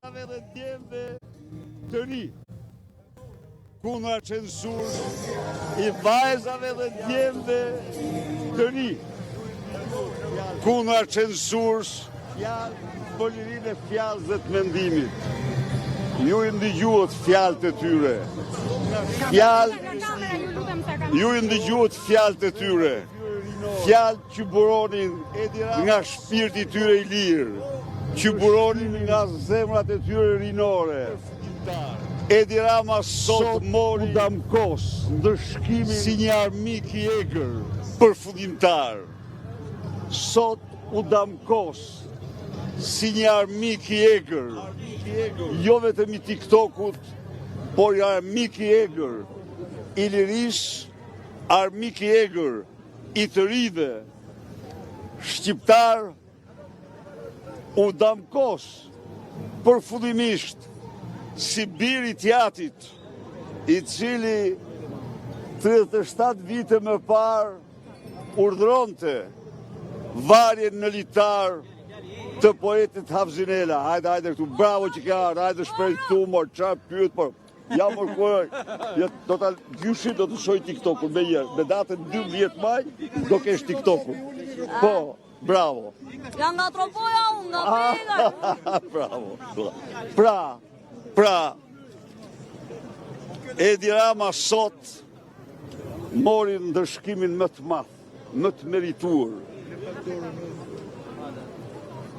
vajzave dhe djemve të ri, kundra censurës, i vajzave dhe djemve të ri, kundra censurës, polirin e fjalës dhe të mendimit. Ju i ndigjuhet fjalët e tyre. Ju i ndigjuhet fjalët e tyre. Fjalë që buronin nga shpirti tyre i lirë, që buronin nga zemrat e tyre rinore. Edi Rama sot mori Damkos ndëshkimin si një armik i egër përfundimtar. Sot u Damkos si një armik i egër, jo vetëm i TikTokut, por i armik i egër, i liris, armik i egër, i të rive, shqiptar, u Damkos përfundimisht si bir i tjatit, i cili 37 vite më parë urdhronte varjen në litar të poetit Havzinela. Hajde këtu, bravo që ka ardhur, hajde shpejt këtu, mor, çfarë pyet, por ja mërkuar, do ta gjyshi do të shoj TikTokun me njerë, me datën 12 maj do kesh TikTokun. Po, bravo. Ja nga tropoja unë, nga pega. Bravo. Pra, Edi Rama sot mori ndëshkimin më të madh, më të merituar.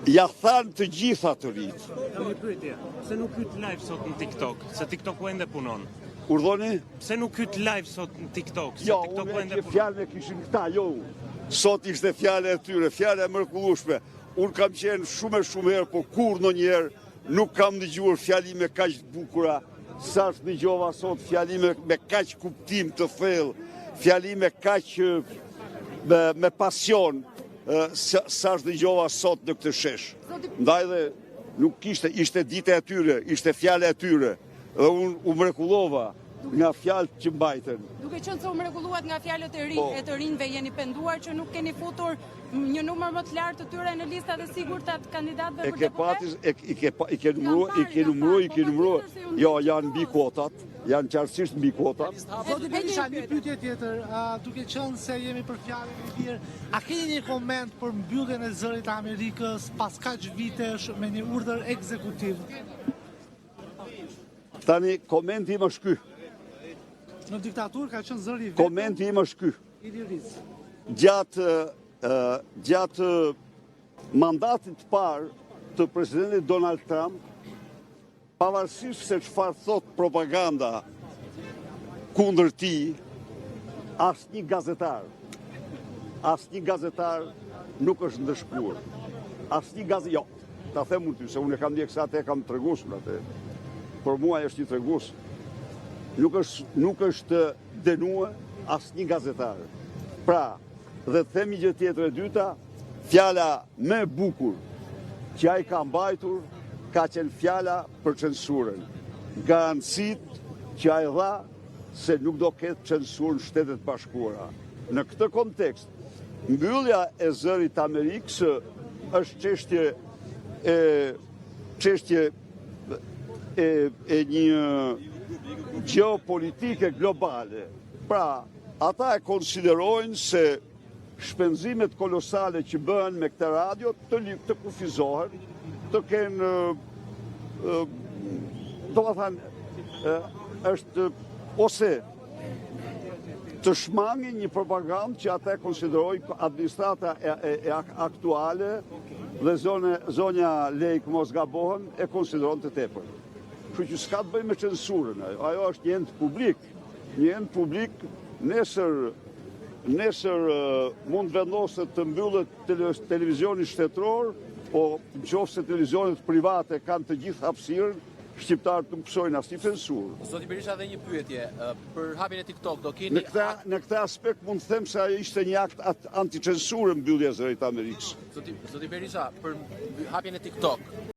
Ja thanë të gjitha të rritë. Një pyetje, pse nuk hyt live sot në TikTok, se TikToku ende punon? Urdhoni? Pse nuk hyt live sot në TikTok, se Jo, TikToku ende unë punon? fjalën e kishin këta, jo. Sot ishte fjala e tyre, fjala e mrekullueshme. Unë kam qenë shumë herë, por kur ndonjëherë nuk kam dëgjuar fjalime kaq të bukura sa dëgjova sot, fjalime me kaq kuptim të thellë, fjalime kaq me pasion. Sa është dëgjova sot në këtë shesh. Ndaj dhe nuk ishte dita e tyre, ishte fjale e tyre. Dhe unë u mrekullova nga fjalët që mbajten. Duke qenë se u mrekulluat nga fjalët e të rinjve, jeni penduar që nuk keni futur një numër më të lartë të tyre në listat e sigurta të kandidatëve për deputet? I ke numëruar. Jo, janë mbi kvotat, janë qartësisht mbi kvotat. Zoti Berisha, një pyetje tjetër, duke qenë se jemi për fjalën e lirë, a keni një koment për mbylljen e zërit të Amerikës pas kaq vitesh me një urdhër ekzekutiv? Tani, komenti im është ky. Në diktaturë ka qenë zëri vetëm Komenti im është ky. i lirisë. Gjatë mandatit të parë të presidentit Donald Trump, pavarësisht se çfarë thot propaganda kundër tij, asnjë gazetar nuk është ndëshkuar. Jo, ta them unë ty, se unë e kam ndjek se atë e kam treguar atë. Për mua është një tregues. Nuk është denuar asnjë gazetar. Pra, dhe themi gjë tjetër e dyta, fjala më e bukur që ai ka mbajtur ka qenë fjala për censurën. Garancit që ai dha se nuk do ketë censurë në Shtetet Bashkuara. Në këtë kontekst, mbyllja e zërit të Amerikës është çështje e një geopolitike globale. Pra, ata e konsiderojnë se shpenzimet kolosale që bëhen me këtë radio të kufizohen, të kenë, do të thënë, është ose të shmangin një propagandë që ata e konsiderojnë administrata e aktuale dhe zonja Lejk mos gabohen e konsideron të tepër. Kështu që s'ka të bëjë me censurën, ajo është një ent publik, nesër mund vendoset të mbyllet televizioni shtetëror, po nëse televizionet private kanë të gjithë hapësirën, shqiptarët nuk pësojnë asnjë censurë. Zoti Berisha, dhe një pyetje, për hapjen e TikTok do keni... Në këtë aspekt mund të them se ajo ishte një akt anticensurë mbyllja e zërit të Amerikës. Zoti Berisha, për hapjen e TikTok,